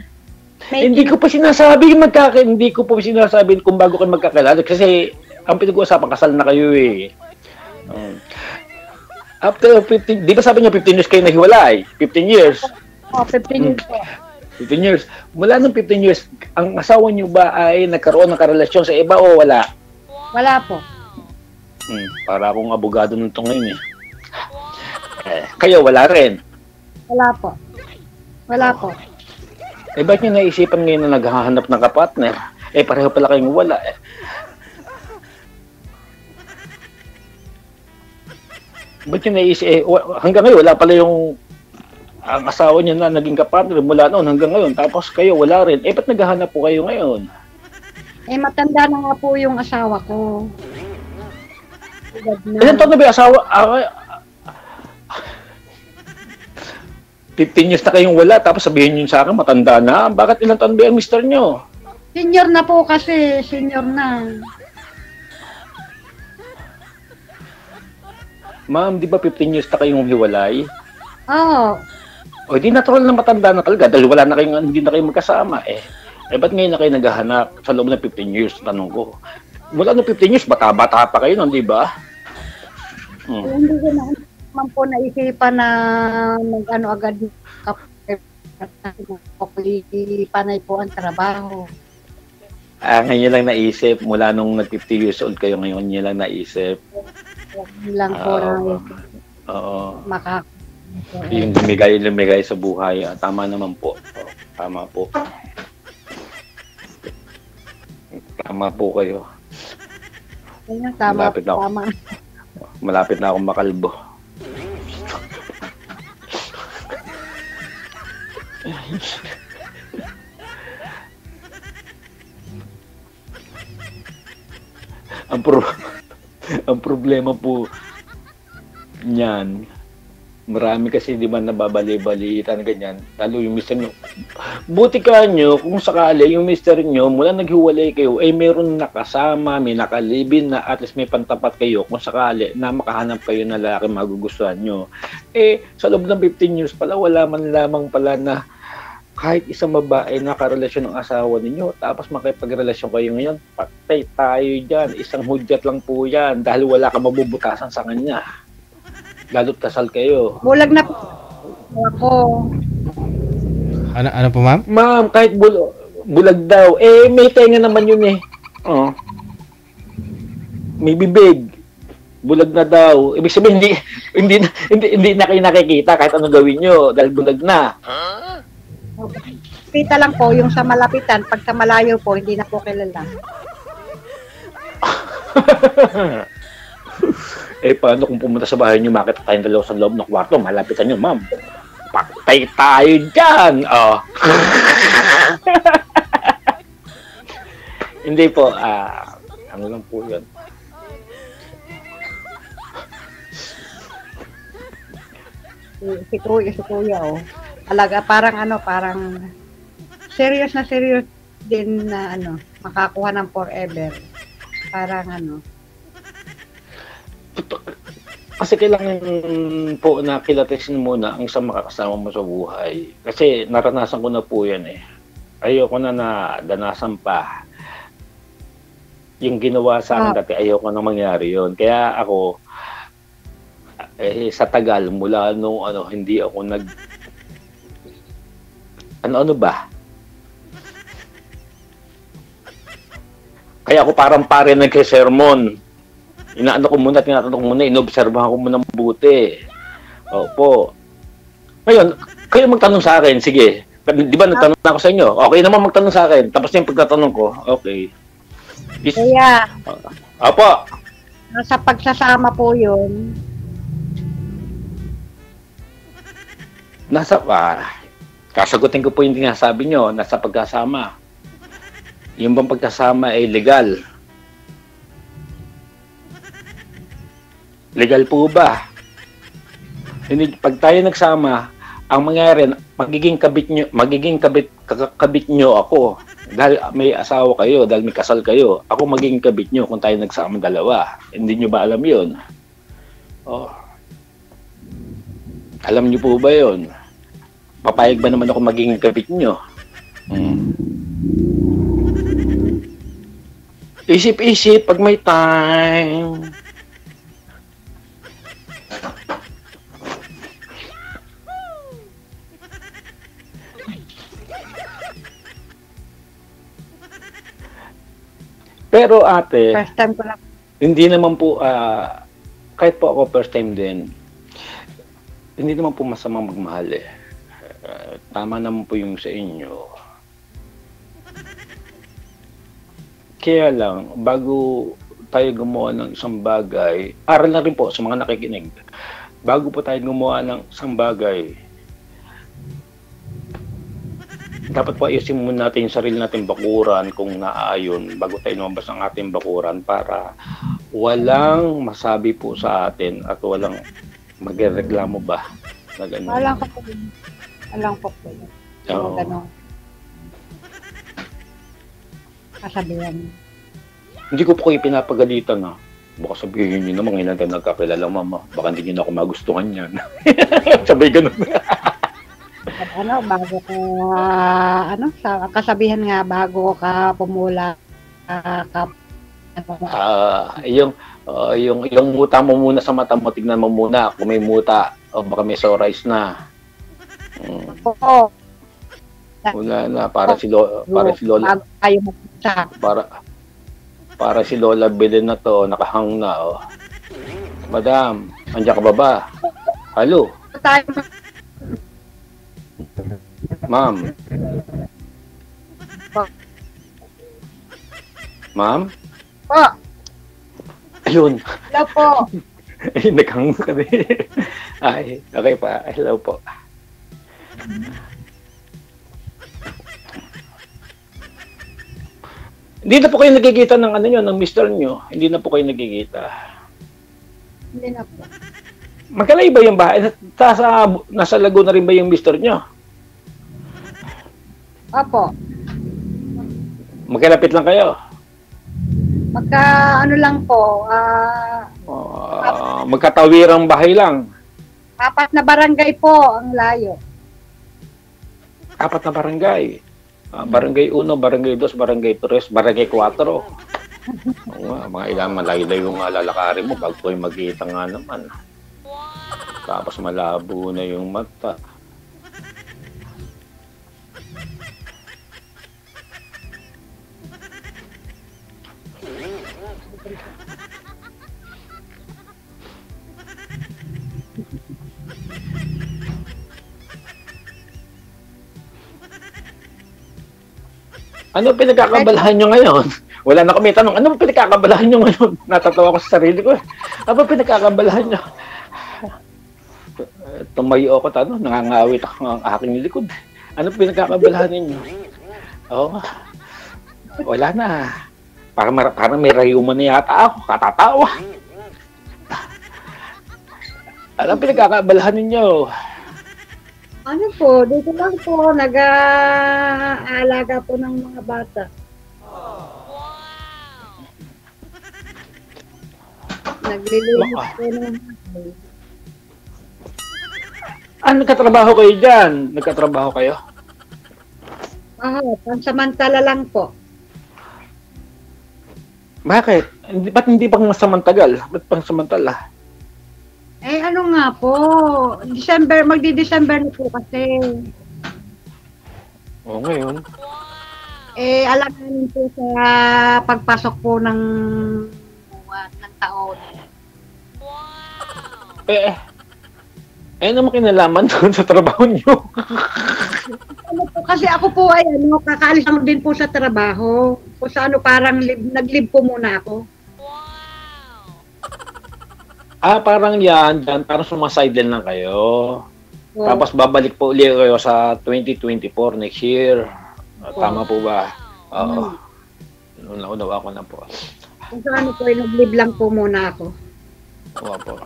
[SPEAKER 2] Hindi ko po sinasabi kung bago kayo magkakilala kasi ang pinag-uusapan kasal na kayo eh. After 15, di ba sabi niyo 15 years kayo nahiwalay? 15 years.
[SPEAKER 3] 15 years po.
[SPEAKER 2] 15 years. Mula nung 15 years, ang asawa niyo ba ay nagkaroon ng karelasyon sa iba o wala?
[SPEAKER 3] Wala po.
[SPEAKER 2] Para akong abogado nito ngayon eh. Kayo wala rin?
[SPEAKER 3] Wala po.
[SPEAKER 2] Ba't niyo naisipan ngayon na naghahanap ng kapartner? Pareho pala kayong wala eh. Ba't niyo naisip, hanggang ngayon wala pala yung ang asawa niya na naging kapartner mula noon hanggang ngayon, tapos kayo wala rin. Ba't naghahanap po kayo ngayon?
[SPEAKER 3] Matanda na nga po yung asawa ko.
[SPEAKER 2] Ilan taon na ba yung asawa? 15 years na kayong wala, tapos sabihin niyo sa akin, matanda na. Bakit ilang taon ba yung mister niyo?
[SPEAKER 3] Senior na po kasi, senior na.
[SPEAKER 2] Ma'am, di ba 15 years na kayong hiwalay?
[SPEAKER 3] Oo.
[SPEAKER 2] O, di natural na matanda na talaga dahil wala na kayong, hindi na kayo magkasama eh. Ba't ngayon na kayo naghahanap sa loob ng 15 years? Tanong ko. Mula ng 15 years, bata-bata pa kayo nun, di ba?
[SPEAKER 3] Hindi ko naman po naisipan na mag-ano agad panay po ang trabaho.
[SPEAKER 2] Ngayon lang naisip, mula nung nag-50 years old kayo, ngayon niyo lang naisip.
[SPEAKER 3] Yun lang po na
[SPEAKER 2] Oo.
[SPEAKER 3] maka...
[SPEAKER 2] Yung lumigay sa buhay. Tama naman po. Tama po. Tama po kayo.
[SPEAKER 3] Ayun, tama,
[SPEAKER 2] Malapit na ako.
[SPEAKER 3] tama.
[SPEAKER 2] Malapit na akong makalbo. Ang problema po niyan, marami kasi di ba nababali-balitan ganyan, lalo yung mister nyo. Buti ka nyo, kung sakali yung mister nyo, mula naghiwalay kayo, meron nakasama, may nakalibin na at least may pantapat kayo, kung sakali na makahanap kayo na lalaki magugustuhan nyo. Sa loob ng 15 years pala, wala man lamang pala na kahit isang babae nakarelasyon ng asawa ninyo, tapos makipagrelasyon kayo ngayon, patay tayo dyan. Isang hudyat lang po yan dahil wala ka mabubutasan sa kanya. Lalo't kasal kayo.
[SPEAKER 3] Bulag na po ako.
[SPEAKER 4] Ano po, ma'am?
[SPEAKER 2] Ma'am, kahit bulag daw, may tenga naman yun eh. Oh. May bibig. Bulag na daw. Ibig sabihin, hindi na kayo nakikita kahit ano gawin nyo dahil bulag na.
[SPEAKER 3] Kita lang po yung sa malapitan, pag sa malayo po, hindi na po kilala.
[SPEAKER 2] Paano kung pumunta sa bahay nyo, makita tayong dalawa sa loob ng kwarto, malapitan nyo, ma'am. Patay tayo dyan! Oh. Hindi po, ano lang po yun.
[SPEAKER 3] Si Kuya, oh. Alaga, parang serious din na makakuha ng forever. Parang
[SPEAKER 2] Kasi kailangan po na kilatesin muna ang isang makakasama mo sa buhay. Kasi naranasan ko na po yan eh. Ayoko na danasan pa. Yung ginawa sa akin dati, ayoko na mangyari yun. Kaya ako, sa tagal, mula nung hindi ako ano ba? Kaya ako parang pare nagke-sermon. Tinatanong ko muna, inobserbahan ko muna mabuti. Opo. Ngayon, kayo magtanong sa akin, sige. Di ba nagtanong ako sa inyo? Okay naman magtanong sa akin. Tapos yung pagtatanong ko, okay.
[SPEAKER 3] Kaya,
[SPEAKER 2] Opo.
[SPEAKER 3] sa pagsasama po yun.
[SPEAKER 2] Kasagutin ko po yung sinasabi nyo, nasa pagkasama. Yung bang pagkasama ay legal? Legal po ba? Hindi, pag tayo nagsama, ang mangyayari, magiging kabit nyo ako. Dahil may asawa kayo, dahil may kasal kayo. Ako magiging kabit nyo kung tayo nagsama dalawa. Hindi nyo ba alam yun? Oh. Alam nyo po ba yun? Papayag ba naman ako maging kabit nyo? Isip-isip pag may time. Pero ate,
[SPEAKER 3] First time ko lang.
[SPEAKER 2] hindi naman po, kahit po ako first time din, hindi naman po masamang magmahal eh. Tama naman po yung sa inyo. Kaya lang, bago tayo gumawa ng isang bagay, aral na rin po sa mga nakikinig, bago po tayo gumawa ng isang bagay, dapat po ayusin muna natin yung sarili natin bakuran kung naaayon bago tayo lumabas ng ating bakuran para walang masabi po sa atin at walang magreklamo ba na gano'n.
[SPEAKER 3] Walang po po.
[SPEAKER 2] Oo.
[SPEAKER 3] Gano'n. Kasabihan.
[SPEAKER 2] Hindi ko po kayo pinapagalitan ha. Baka sabihin nyo naman ngayon natin nagkakilala, mama. Baka hindi nyo na ako magustuhan yan. Sabay ganun.
[SPEAKER 3] Bago ka, kasabihan nga, bago ka pumula,
[SPEAKER 2] yung muta mo muna sa mata mo, tignan mo muna kung may muta o baka may sore eyes na.
[SPEAKER 3] Oo.
[SPEAKER 2] Wala na, para si Lola,
[SPEAKER 3] Bago kayo magpunta.
[SPEAKER 2] para si Lola Belen na to, nakahang na, oh. Madam, andiyan ka ba ba? Hello,
[SPEAKER 3] Tayo,
[SPEAKER 2] ma'am. Ma'am?
[SPEAKER 3] po.
[SPEAKER 2] Ayun.
[SPEAKER 3] Hello po.
[SPEAKER 2] Ay, naghang ka din. Ay, okay pa. Hello po. Hindi na po kayo nagkikita ng ano nyo, ng mister nyo. Hindi na po kayo nagkikita.
[SPEAKER 3] Hindi na po.
[SPEAKER 2] Magkalay ba yung bahay? Nasa Laguna rin ba yung mister nyo?
[SPEAKER 3] Opo.
[SPEAKER 2] Magkalapit lang kayo?
[SPEAKER 3] Magka ano lang po,
[SPEAKER 2] Magkatawirang bahay lang.
[SPEAKER 3] 4 na barangay po ang layo.
[SPEAKER 2] 4 na barangay. Barangay 1, barangay 2, barangay 3, barangay 4. Oo nga, mga ilang malayo-layo yung lalakarin mo bago kayo magkita nga naman. Tapos malabo na yung mata. Ano pinagkakabalahan nyo ngayon? Wala na kami tanong, ano pinagkakabalahan nyo ngayon? Natatawa ko sa sarili ko. Ano pinagkakabalahan nyo? Tumayo ako, nangangawit ako ng aking likod. Ano pinagkakabalahan ninyo? Oo. Wala na. Parang may rayuman na yata ako. Katatawa. Ano pinagkakabalahan ninyo?
[SPEAKER 3] Ano po, dito lang po, nag-aalaga po ng mga bata. Naglilinis po ng bahay.
[SPEAKER 2] Nagkatrabaho kayo dyan? Nagkatrabaho kayo?
[SPEAKER 3] Pansamantala lang po.
[SPEAKER 2] Bakit? Ba't hindi pang masamantagal? Ba't pang samantala?
[SPEAKER 3] Ano nga po, magdi-December na po kasi.
[SPEAKER 2] Oo, ngayon.
[SPEAKER 3] Alam namin po sa pagpasok po ng taon.
[SPEAKER 2] Naman kinalaman doon sa trabaho niyo.
[SPEAKER 3] Kasi ako po ay kakaalis lang din po sa trabaho. Kung sa parang nag-leave po muna ako.
[SPEAKER 2] Parang yan, parang sumasideline lang kayo.
[SPEAKER 3] Oh.
[SPEAKER 2] Tapos babalik po ulit kayo sa 2024 next year. Tama po ba? Oo. Naunawa ko na po.
[SPEAKER 3] Kung sa po, nag-leave lang po muna ako.
[SPEAKER 2] Oo po.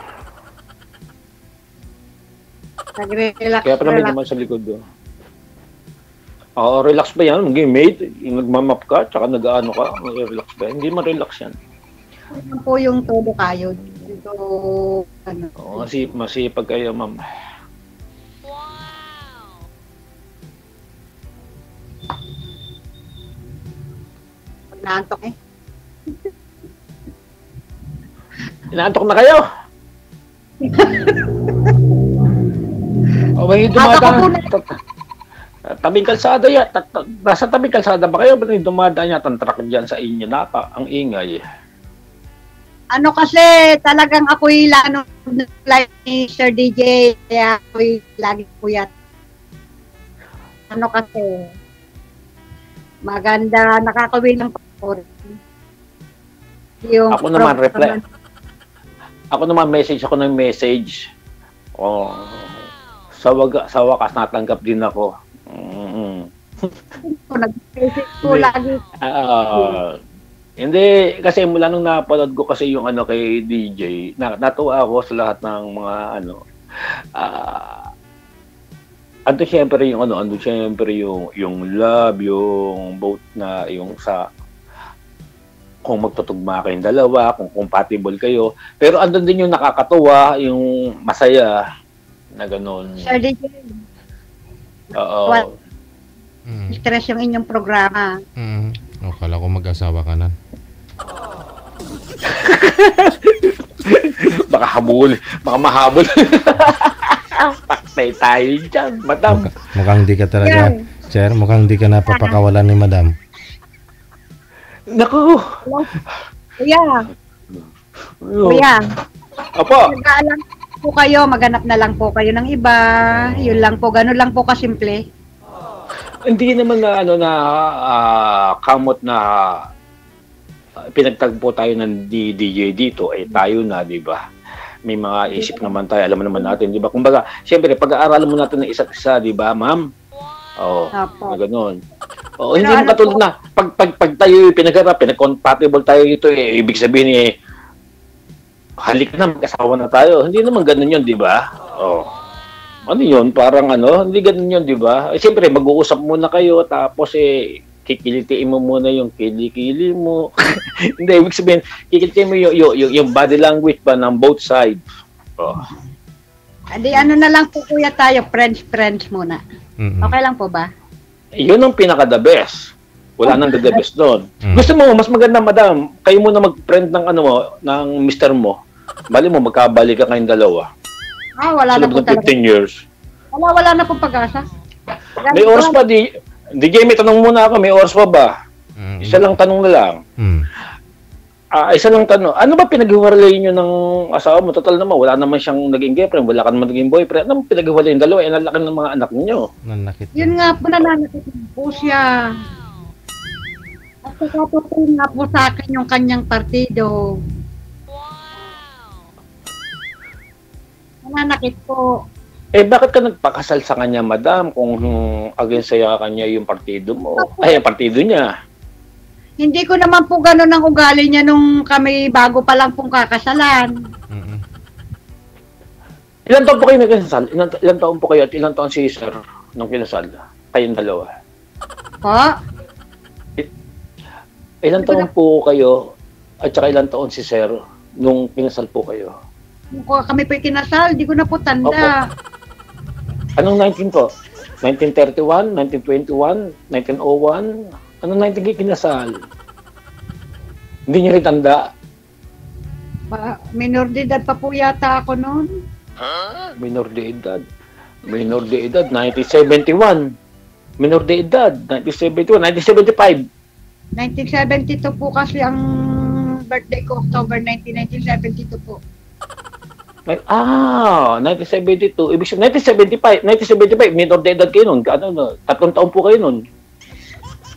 [SPEAKER 3] Nag-relax.
[SPEAKER 2] Kaya pala may naman sa likod doon. Relax ba yan? Mag-mate, nagmamap ka, tsaka nag-ano ka, relax ba? Hindi ma-relax yan.
[SPEAKER 3] Ano po yung todo kayo? Dito,
[SPEAKER 2] Oo, masipag kayo, ma'am.
[SPEAKER 3] Naantok
[SPEAKER 2] Inaantok na kayo? May dumadaan. Tabing kalsada yan. Nasa tabing kalsada ba kayo? Ba't dumadaan yata ang truck dyan sa inyo? Ang ingay.
[SPEAKER 3] Kasi talagang ako'y like ni Sir DJ, kaya ako'y lagi po yan. Kasi maganda, nakakawin ng pagkakurin.
[SPEAKER 2] Ako naman reply. Ako naman message ako ng message. Sa wakas natanggap din ako.
[SPEAKER 3] Nag-message ko lagi.
[SPEAKER 2] Hindi, kasi mula nung napanood ko kasi yung kay DJ, natuwa ako sa lahat ng mga ando syempre yung love, yung both na yung sa kung magtutugma kayong dalawa, kung compatible kayo. Pero andun din yung nakakatuwa, yung masaya na gano'n.
[SPEAKER 3] Sir DJ.
[SPEAKER 2] Oo.
[SPEAKER 3] Stress yung inyong programa.
[SPEAKER 4] Kala ko mag-asawa ka na.
[SPEAKER 2] Baka mahabol. Paktay tayo dyan, madam.
[SPEAKER 4] Mukhang hindi ka talaga Sir, mukhang di ka napapakawalan ni madam.
[SPEAKER 2] Naku!
[SPEAKER 3] Kuya,
[SPEAKER 2] Oh.
[SPEAKER 3] kuya,
[SPEAKER 2] Apo!
[SPEAKER 3] nag-aalam po kayo, maghanap na lang po kayo ng iba. Yun lang po, ganun lang po kasimple.
[SPEAKER 2] Hindi naman na ano na kamot na pinagtagpo tayo ng DJ dito ay tayo na, di ba? May mga isip naman tayo, alam naman natin, di ba? Kumbaga, siyempre, pag-aaralan mo natin ng isa't isa, di ba, ma'am? Oo,
[SPEAKER 3] Opo.
[SPEAKER 2] gano'n. Oo, hindi mo katulad na, pag tayo pinag-arap, pinag-compatible tayo dito, ibig sabihin halik na, mag-asawa na tayo. Hindi naman ganun yun, di ba? Oo. Ano yun? Parang hindi ganun yun, di ba? Siyempre, mag-uusap muna kayo, tapos kikilitiin mo muna yung kilikili mo. Hindi, ibig sabihin, kikilitiin mo yung body language ba ng both sides. Oh.
[SPEAKER 3] Adi, ano na lang po kuya tayo, friends muna.
[SPEAKER 4] Mm-mm.
[SPEAKER 3] Okay lang po ba?
[SPEAKER 2] Yun ang pinaka-the best. Wala nang the best doon. Gusto mo, mas maganda, madam, kayo muna mag-friend ng ng mister mo. Bali mo, magkabalik ka kayong dalawa.
[SPEAKER 3] Wala na po
[SPEAKER 2] Sa loob ng
[SPEAKER 3] talaga.
[SPEAKER 2] 15 years.
[SPEAKER 3] Wala na po pag-asa.
[SPEAKER 2] May oras pa, DJ, may tanong muna ako, may oras pa ba? Isa lang tanong na lang. Isa lang tanong. Ano ba pinaghiwalay nyo ng asawa mo? Total naman, wala naman siyang naging girlfriend, wala ka naman naging boyfriend. Ano pinaghiwalay yung dalawa? Ang laki ng mga anak niyo.
[SPEAKER 4] Nanakit.
[SPEAKER 3] Yun nga po, nananakit po siya. At saka po nga po sa akin yung kanyang partido. Nananakit po.
[SPEAKER 2] Bakit ka nagpakasal sa kanya, madam, kung against sa kanya yung partido mo? Ay, yung partido niya.
[SPEAKER 3] Hindi ko naman po gano'n ang ugali niya nung kami bago pa lang pong kakasalan.
[SPEAKER 2] Ilan taon po kayo nagkasal? Ilan taon po kayo at ilan taon si sir nung kinasal? Kayong dalawa.
[SPEAKER 3] Po?
[SPEAKER 2] Ilan taon po kayo at saka ilan taon si sir nung kinasal po kayo?
[SPEAKER 3] Kung kami po kinasal, di ko na po tanda.
[SPEAKER 2] Anong 19 po? 1931, 1921, 1901? Anong 19 kayo kinasal? Hindi niya rin tanda.
[SPEAKER 3] Minor de edad pa po yata ako noon.
[SPEAKER 2] Minor de edad. Minor de edad, 1971. Minor de edad, 1971, 1975.
[SPEAKER 3] 1972 po kasi ang birthday ko, October 19, 1972 po.
[SPEAKER 2] 1972. Ibig sabihin, 1975, minor de edad kayo nun. 3 taon po kayo nun.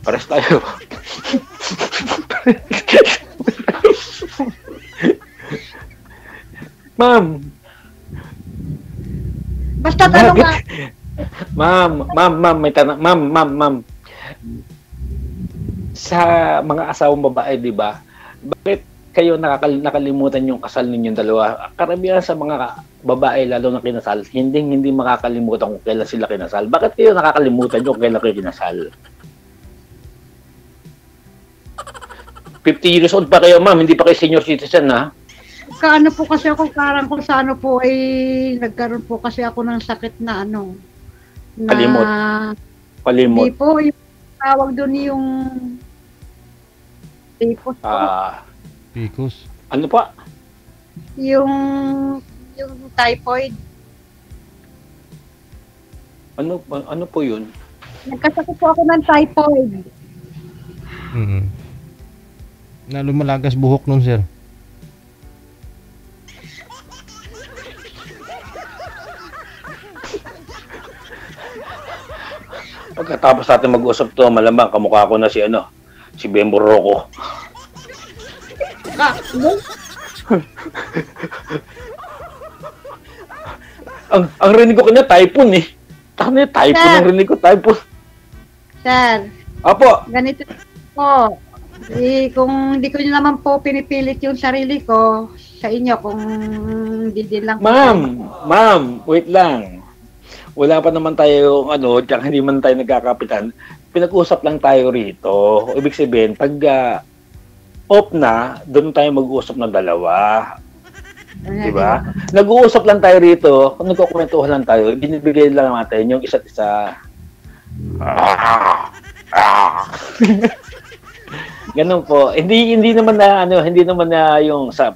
[SPEAKER 2] Pares tayo. Ma'am.
[SPEAKER 3] Basta tanong nga.
[SPEAKER 2] Ma'am, may tanong. Ma'am. Sa mga asawang babae, di ba? Bakit kayo nakalimutan yung kasal ninyong dalawa? Karamihan sa mga babae, lalo na kinasal, hindi makakalimutan kung kailan sila kinasal. Bakit kayo nakakalimutan yung kailan kayo kinasal? 50 years old pa kayo, ma'am. Hindi pa kayo senior citizen, ha?
[SPEAKER 3] Kaano po kasi ako, parang kung sa ano po ay nagkaroon po kasi ako ng sakit na ano. Na,
[SPEAKER 2] Palimot.
[SPEAKER 3] Hindi po, yung tawag doon yung typhus po.
[SPEAKER 4] Picos.
[SPEAKER 2] Ano pa?
[SPEAKER 3] Yung typhoid.
[SPEAKER 2] Ano po yun?
[SPEAKER 3] Nagkasakit po ako ng typhoid.
[SPEAKER 4] Na lumalagas buhok nun, sir.
[SPEAKER 2] Pagkatapos natin mag-usap to, malamang kamukha ko na si Bembo Rocco. ang rinig ko kanya, typhoon eh. Tama typhoon ang rinig ko, typhoon.
[SPEAKER 3] Sir,
[SPEAKER 2] Apo.
[SPEAKER 3] ganito po. Kung hindi ko naman po pinipilit yung sarili ko sa inyo, kung hindi din lang po.
[SPEAKER 2] Ma'am, wait lang. Wala pa naman tayo, tsaka hindi man tayo nagkakapitan. Pinag-usap lang tayo rito. Ibig sabihin, pag off na, doon tayo mag-uusap ng dalawa. Diba? Nag-uusap lang tayo rito, kung nagkukwentuhan lang tayo, binibigay lang natin yung isa't isa. Ganun po. Hindi naman na yung sa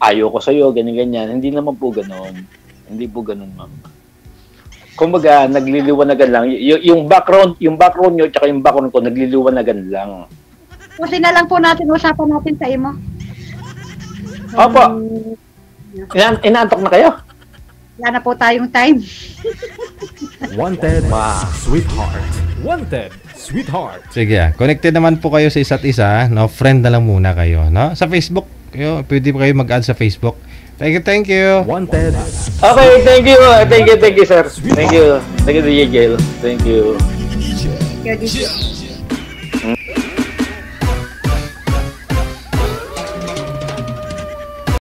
[SPEAKER 2] ayaw ko sa iyo ganyan. Hindi naman po ganoon. Hindi po ganoon, ma'am. kumbaga, nagliliwanagan lang. Yung background nyo, tsaka yung background ko, nagliliwanagan lang.
[SPEAKER 3] Kasi na lang po natin, usapan natin sa imo.
[SPEAKER 2] Opo. Inaantok na kayo?
[SPEAKER 3] Wala na po tayong time.
[SPEAKER 1] Wanted Sweetheart. Wanted Sweetheart.
[SPEAKER 4] Sige, connected naman po kayo sa isa't isa, no? Friend na lang muna kayo, no? Sa Facebook, pwede po kayo mag-add sa Facebook. Thank you.
[SPEAKER 1] Wanted.
[SPEAKER 2] Okay, thank you, sir. Thank you, DJ Jail. Thank you.
[SPEAKER 3] Thank you, DJ.